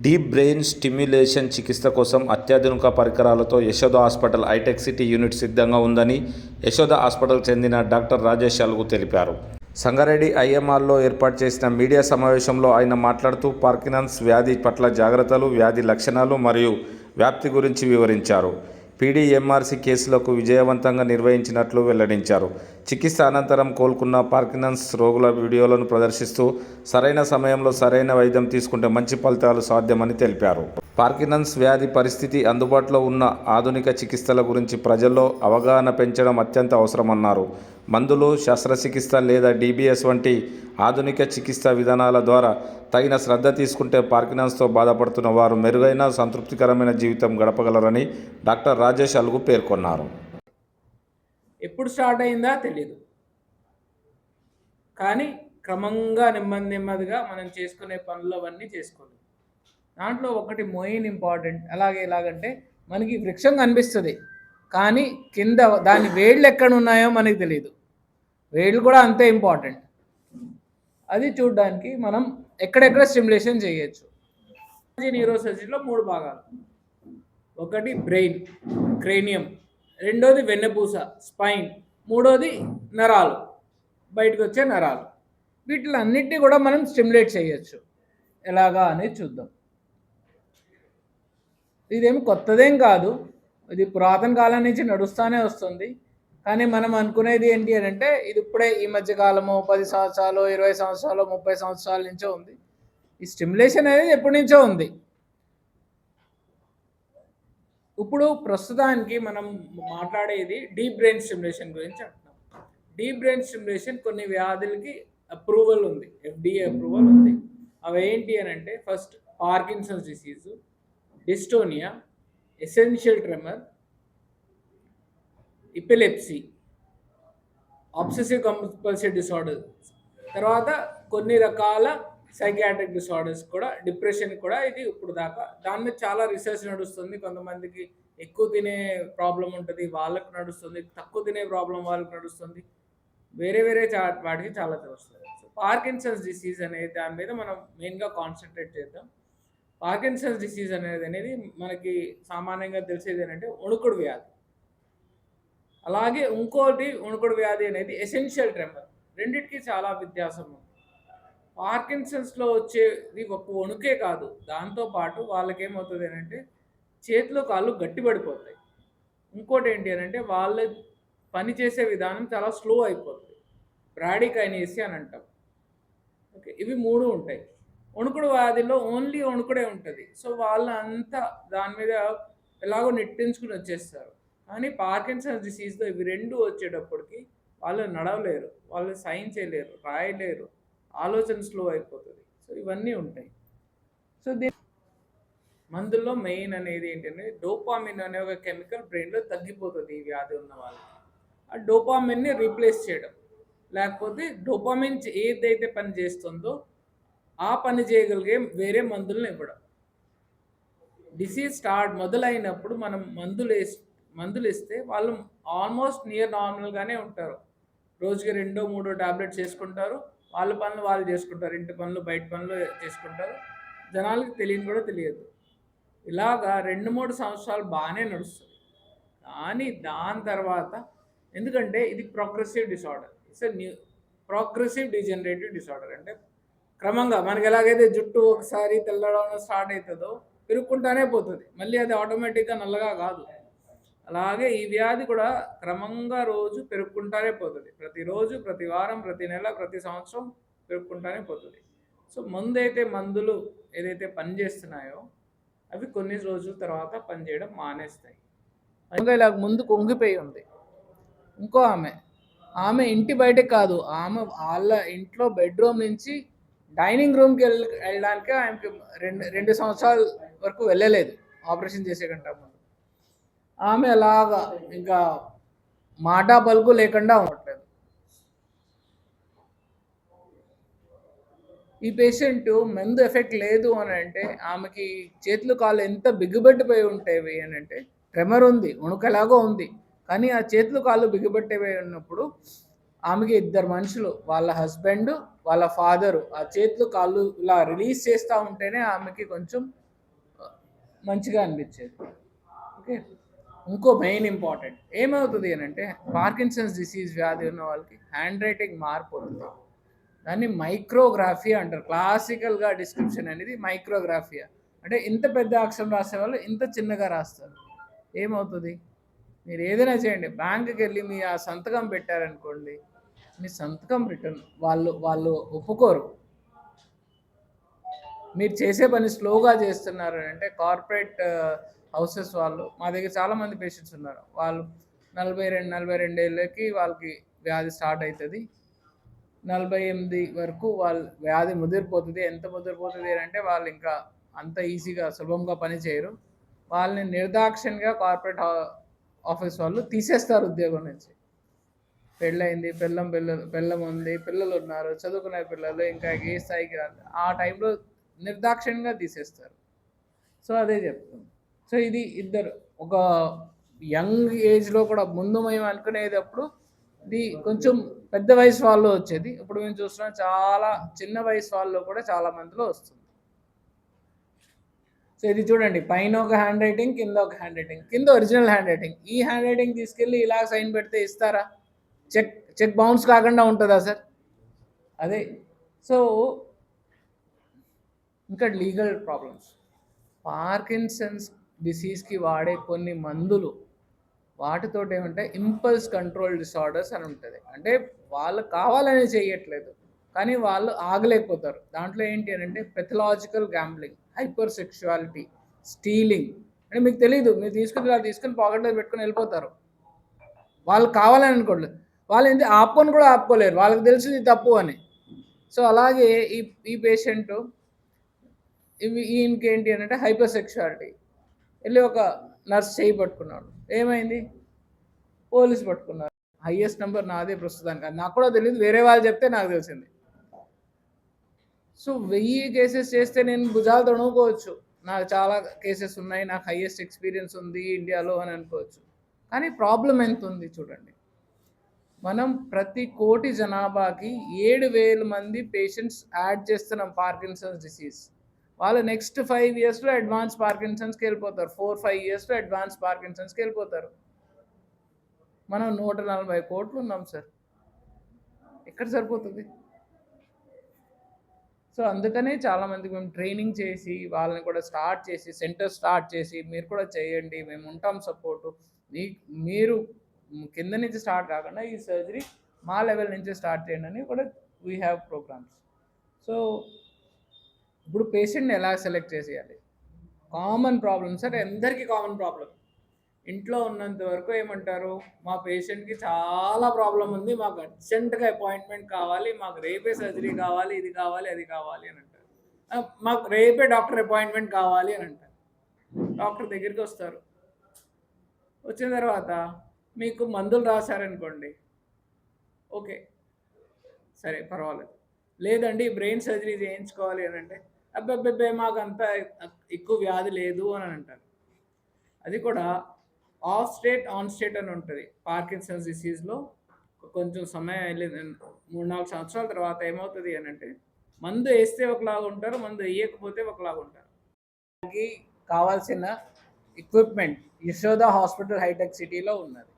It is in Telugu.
డీప్ బ్రెయిన్ స్టిమ్యులేషన్ చికిత్స కోసం అత్యాధునిక పరికరాలతో Yashoda hospital Hitech City unit సిద్ధంగా ఉందని యశోద హాస్పిటల్కు చెందిన డాక్టర్ రాజేష్ అలుగు తెలిపారు. సంగారెడ్డి ఐఎంఆర్లో ఏర్పాటు చేసిన మీడియా సమావేశంలో ఆయన మాట్లాడుతూ పార్కిన్సన్స్ వ్యాధి పట్ల జాగ్రత్తలు, వ్యాధి లక్షణాలు మరియు వ్యాప్తి గురించి వివరించారు. పీడీఎంఆర్సీ కేసులకు విజయవంతంగా నిర్వహించినట్లు వెల్లడించారు. చికిత్స అనంతరం కోలుకున్న పార్కిన్సన్స్ రోగుల వీడియోలను ప్రదర్శిస్తూ సరైన సమయంలో సరైన వైద్యం తీసుకుంటే మంచి ఫలితాలు సాధ్యమని తెలిపారు. పార్కిన్సన్స్ వ్యాధి పరిస్థితి, అందుబాటులో ఉన్న ఆధునిక చికిత్సల గురించి ప్రజల్లో అవగాహన పెంచడం అత్యంత అవసరమన్నారు. మందులు, శస్త్రచికిత్స లేదా డీబీఎస్ వంటి ఆధునిక చికిత్సా విధానాల ద్వారా తగిన శ్రద్ధ తీసుకుంటే పార్కిన్సన్స్తో బాధపడుతున్న వారు మెరుగైన, సంతృప్తికరమైన జీవితం గడపగలరని డాక్టర్ రాజేష్ అలుగు పేర్కొన్నారు. ఎప్పుడు స్టార్ట్ అయిందా తెలియదు, కానీ క్రమంగా నెమ్మదిగా మనం చేసుకునే పనులు అవన్నీ చేసుకోవాలి. దాంట్లో ఒకటి మెయిన్ ఇంపార్టెంట్. ఎలాగంటే మనకి వృక్షం కనిపిస్తుంది, కానీ కింద దాని వేళ్ళు ఎక్కడ ఉన్నాయో మనకి తెలియదు. వేళ్ళు కూడా అంతే ఇంపార్టెంట్. అది చూడడానికి మనం ఎక్కడెక్కడ స్టిమ్యులేషన్ చేయొచ్చు. న్యూరోసర్జరీలో 3 భాగాలు. ఒకటి బ్రెయిన్, క్రేనియం, రెండోది వెన్నపూస, స్పైన్, మూడోది నరాలు, బయటకు వచ్చే నరాలు. వీటిలన్నిటినీ కూడా మనం స్టిమ్యులేట్ చేయొచ్చు. ఎలాగా అనేది చూద్దాం. ఇదేమి కొత్తదేం కాదు, ఇది పురాతన కాలం నుంచి నడుస్తూనే వస్తుంది. కానీ మనం అనుకునేది ఏంటి అని అంటే ఇది ఇప్పుడే ఈ మధ్య కాలము 10 సంవత్సరాలు, 20 సంవత్సరాలు, 30 సంవత్సరాల నుంచో ఉంది. ఈ స్టిమ్యులేషన్ అనేది ఎప్పటి నుంచో ఉంది. ఇప్పుడు ప్రస్తుతానికి మనం మాట్లాడేది డీప్ బ్రెయిన్ స్టిమ్యులేషన్ గురించి అంటున్నాం. డీప్ బ్రెయిన్ స్టిమ్యులేషన్ కొన్ని వ్యాధులకి అప్రూవల్ ఉంది, FDA అప్రూవల్ ఉంది. అవి ఏంటి అని అంటే first Parkinson's disease, dystonia, essential tremor, epilepsy, obsessive compulsive disorder, తర్వాత కొన్ని రకాల సైకియాట్రిక్ డిసార్డర్స్ కూడా, డిప్రెషన్ కూడా ఇది ఇప్పుడు దాకా. దాని మీద చాలా రీసెర్చ్ నడుస్తుంది. కొంతమందికి ఎక్కువ తినే ప్రాబ్లం ఉంటుంది, వాళ్ళకు నడుస్తుంది. తక్కువ తినే ప్రాబ్లం వాళ్ళకి నడుస్తుంది. వేరే వాటికి చాలా తెలుస్తుంది. సో పార్కిన్సన్స్ డిసీజ్ అనేది దాని మీద మనం మెయిన్గా కాన్సన్ట్రేట్ చేద్దాం. పార్కిన్సన్స్ డిసీజ్ అనేది మనకి సామాన్యంగా తెలిసేది ఏంటంటే వణుకుడు వ్యాధి. అలాగే ఇంకోటి వణుకుడు వ్యాధి అనేది ఎసెన్షియల్ ట్రెమర్. రెండింటికి చాలా వ్యత్యాసం ఉంది. పార్కిన్సన్స్లో వచ్చేది ఒక వణుకే కాదు, దాంతోపాటు వాళ్ళకి ఏమవుతుంది అంటే చేతులు కాళ్ళు గట్టిపడిపోతాయి. ఇంకోటి ఏంటి అని అంటే వాళ్ళ పని చేసే విధానం చాలా స్లో అయిపోతుంది, బ్రాడీకైనేసియా అని అంటాం. ఓకే, ఇవి 3 ఉంటాయి. వణుకుడు వ్యాధిలో ఓన్లీ వణుకుడే ఉంటుంది. సో వాళ్ళు అంతా దాని మీద ఎలాగో నెట్టించుకుని వచ్చేస్తారు. కానీ పార్కిన్సన్స్ డిసీజ్లో ఇవి 2 వచ్చేటప్పటికి వాళ్ళు నడవలేరు, వాళ్ళు సైన్ చేయలేరు, రాయలేరు, ఆలోచన స్లో అయిపోతుంది. సో ఇవన్నీ ఉంటాయి. సో మందుల్లో మెయిన్ అనేది ఏంటంటే డోపామిన్ అనే ఒక కెమికల్ బ్రెయిన్లో తగ్గిపోతుంది ఈ వ్యాధి ఉన్న వాళ్ళకి. ఆ డోపామిన్ని రీప్లేస్ చేయడం, లేకపోతే డోపామిన్ ఏదైతే పని చేస్తుందో ఆ పని చేయగలిగే వేరే మందులను ఇవ్వడం. డిసీజ్ మొదలైనప్పుడు మనం మందులు ఇస్తే వాళ్ళు ఆల్మోస్ట్ నియర్ నార్మల్గానే ఉంటారు. రోజుకి 2-3 టాబ్లెట్స్ చేసుకుంటారు, వాళ్ళ పనులు వాళ్ళు చేసుకుంటారు, ఇంటి పనులు, బయట పనులు చేసుకుంటారు. జనాలకి కూడా తెలియదు. ఇలాగా 2-3 సంవత్సరాలు బాగానే నడుస్తుంది. కానీ దాని తర్వాత, ఎందుకంటే ఇది progressive disorder, progressive degenerative disorder. అంటే క్రమంగా మనకి ఎలాగైతే జుట్టు ఒకసారి తెల్లడం స్టార్ట్ అవుతుందో పెరుగుకుంటానే పోతుంది, మళ్ళీ అది ఆటోమేటిక్గా నల్లగా కాదు. అలాగే ఈ వ్యాధి కూడా క్రమంగా రోజు పెరుగుకుంటానే పోతుంది. ప్రతిరోజు, ప్రతి వారం, ప్రతి నెల, ప్రతి సంవత్సరం పెరుగుకుంటానే పోతుంది. సో మందులు ఏదైతే పనిచేస్తున్నాయో అవి కొన్ని రోజుల తర్వాత పనిచేయడం మానేస్తాయి. ఇలా ముందు కొంగిపోయి ఉంది. ఇంకో ఆమె ఇంటి బయటకు కాదు, ఆమె వాళ్ళ ఇంట్లో బెడ్రూమ్ నుంచి డైనింగ్ రూమ్కి వెళ్ళడానికి ఆమెకి 2 సంవత్సరాల వరకు వెళ్ళలేదు ఆపరేషన్ చేసే కంటే ముందు. ఆమె అలాగా ఇంకా మాట పలుకు లేకుండా ఉండట్లేదు. ఈ పేషెంట్ మందు ఎఫెక్ట్ లేదు అని అంటే ఆమెకి చేతులు కాళ్ళు ఎంత బిగుబెట్టిపోయి ఉంటాయి అని అంటే, ట్రెమర్ ఉంది, వణుకెలాగో ఉంది, కానీ ఆ చేతులు కాళ్ళు బిగుబెట్టిపోయి ఉన్నప్పుడు ఆమెకి 2 మనుషులు, వాళ్ళ హస్బెండ్, వాళ్ళ ఫాదరు ఆ చేతులు కాళ్ళు ఇలా రిలీజ్ చేస్తూ ఉంటేనే ఆమెకి కొంచెం మంచిగా అనిపించేది. ఓకే. ఇంకో మెయిన్ ఇంపార్టెంట్ ఏమవుతుంది అని అంటే పార్కిన్సన్స్ డిసీజ్ వ్యాధి ఉన్న వాళ్ళకి హ్యాండ్ రైటింగ్ మారిపోతుంది. దాన్ని మైక్రోగ్రాఫీ అంటారు. క్లాసికల్గా డిస్క్రిప్షన్ అనేది మైక్రోగ్రాఫియా. అంటే ఇంత పెద్ద అక్షరం రాసే వాళ్ళు ఇంత చిన్నగా రాస్తారు. ఏమవుతుంది, మీరు ఏదైనా చేయండి, బ్యాంకుకి వెళ్ళి మీ ఆ సంతకం పెట్టారనుకోండి, మీ సంతకం రిటర్న్ వాళ్ళు ఒప్పుకోరు. మీరు చేసే పని స్లోగా చేస్తున్నారు అంటే కార్పొరేట్ హౌసెస్ వాళ్ళు, మా దగ్గర చాలామంది పేషెంట్స్ ఉన్నారు, వాళ్ళు 42 ఏళ్ళకి వాళ్ళకి వ్యాధి స్టార్ట్ అవుతుంది, 48 వరకు వాళ్ళ వ్యాధి ముదిరిపోతుంది. ఎంత ముదిరిపోతుంది అంటే వాళ్ళు ఇంకా అంత ఈజీగా సులభంగా పని చేయరు. వాళ్ళని నిర్దాక్షిణ్యంగా కార్పొరేట్ ఆఫీస్ వాళ్ళు తీసేస్తారు ఉద్యోగం నుంచి. పెళ్ళయింది, పిల్లం ఉంది, పిల్లలు ఉన్నారు, చదువుకునే పిల్లలు, ఇంకా ఏ స్థాయికి రాదు, ఆ టైంలో నిర్దాక్షిణ్యంగా తీసేస్తారు. సో అదే చెప్తాను. సో ఇది ఇద్దరు ఒక యంగ్ ఏజ్లో కూడా ముందు మేము అనుకునేటప్పుడు ఇది కొంచెం పెద్ద వయసు వాళ్ళు వచ్చేది. ఇప్పుడు మేము చూస్తున్నాం చాలా చిన్న వయసు వాళ్ళు కూడా చాలా మందిలో వస్తుంది. సో ఇది చూడండి, పైన ఒక హ్యాండ్ రైటింగ్, కింద ఒక హ్యాండ్ రైటింగ్, కింద ఒరిజినల్ హ్యాండ్ రైటింగ్. ఈ హ్యాండ్ రైటింగ్ తీసుకెళ్ళి ఇలా సైన్ పెడితే ఇస్తారా? చెక్ బౌన్స్ కాకుండా ఉంటుందా సార్? అదే. సో ఇంకా లీగల్ ప్రాబ్లమ్స్, పార్కిన్సన్స్ డిసీజ్కి వాడే కొన్ని మందులు, వాటితో ఏమంటే ఇంపల్స్ కంట్రోల్ డిసార్డర్స్ అని ఉంటుంది. అంటే వాళ్ళు కావాలని చేయట్లేదు, కానీ వాళ్ళు ఆగలేకపోతారు. దాంట్లో ఏంటి అని అంటే pathological gambling, hyper sexuality, stealing. అంటే మీకు తెలియదు, మీరు తీసుకుని పాకెట్లో పెట్టుకుని వెళ్ళిపోతారు. వాళ్ళు కావాలని అనుకోవట్లేదు, వాళ్ళు ఏంటి ఆపుకొని కూడా ఆపుకోలేరు, వాళ్ళకి తెలిసింది తప్పు అని. సో అలాగే ఈ పేషెంట్ ఈయనకి ఏంటి అని అంటే హైపర్ సెక్షువాలిటీ, వెళ్ళి ఒక నర్స్ చేయి పట్టుకున్నాడు, ఏమైంది, పోలీసు పట్టుకున్నారు. హైయెస్ట్ నెంబర్ నాదే ప్రస్తుతానికి, అది నాకు కూడా తెలియదు, వేరే వాళ్ళు చెప్తే నాకు తెలిసింది. సో 1000 కేసెస్ చేస్తే నేను భుజాలు తడుముకోవచ్చు, నాకు చాలా కేసెస్ ఉన్నాయి, నాకు హైయెస్ట్ ఎక్స్పీరియన్స్ ఉంది ఇండియాలో అని అనుకోవచ్చు. కానీ ప్రాబ్లం ఎంత ఉంది చూడండి. మనం ప్రతి కోటి జనాభాకి 7,000 మంది పేషెంట్స్ యాడ్ చేస్తున్నాం పార్కిన్సన్స్ డిసీజ్. వాళ్ళు నెక్స్ట్ 5 yearsలో అడ్వాన్స్ పార్కిన్సన్స్కి వెళ్ళిపోతారు, 4-5 yearsలో అడ్వాన్స్ పార్కిన్సన్స్కి వెళ్ళిపోతారు. మనం 140 కోట్లు ఉన్నాం సార్, ఎక్కడ సరిపోతుంది? సో అందుకనే చాలామందికి మేము ట్రైనింగ్ చేసి వాళ్ళని కూడా స్టార్ట్ చేసి సెంటర్ స్టార్ట్ చేసి మీరు కూడా చేయండి, మేము ఉంటాం సపోర్టు, మీరు కింద నుంచి స్టార్ట్ కాకుండా ఈ సర్జరీ మా లెవెల్ నుంచి స్టార్ట్ చేయండి అని కూడా వీ హ్యావ్ ప్రోగ్రామ్స్. సో ఇప్పుడు పేషెంట్ని ఎలా సెలెక్ట్ చేసేయాలి? కామన్ ప్రాబ్లమ్ సార్, అందరికీ కామన్ ప్రాబ్లం. ఇంట్లో ఉన్నంత వరకు ఏమంటారు, మా పేషెంట్కి చాలా ప్రాబ్లం ఉంది, మాకు అర్జెంటుగా అపాయింట్మెంట్ కావాలి, మాకు రేపే సర్జరీ కావాలి, ఇది కావాలి, అది కావాలి అని అంటారు. మాకు రేపే డాక్టర్ అపాయింట్మెంట్ కావాలి అని అంటారు. డాక్టర్ దగ్గరికి వస్తారు, వచ్చిన తర్వాత మీకు మందులు రాశారనుకోండి, ఓకే సరే పర్వాలేదు, లేదండి బ్రెయిన్ సర్జరీ చేయించుకోవాలి అని అంటే అబ్బాబ్బే మాకు అంత ఎక్కువ వ్యాధి లేదు అని అంటారు. అది కూడా ఆఫ్ స్టేట్ ఆన్ స్టేట్ అని ఉంటుంది. పార్కిన్సన్స్ డిసీజ్లో కొంచెం సమయం వెళ్ళింది, 3-4 సంవత్సరాల తర్వాత ఏమవుతుంది అని అంటే మందు వేస్తే ఒకలాగా ఉంటారు, మందు వేయకపోతే ఒకలాగా ఉంటారు. దానికి కావాల్సిన ఎక్విప్మెంట్ యశోద హాస్పిటల్ హైటెక్ సిటీలో ఉన్నది.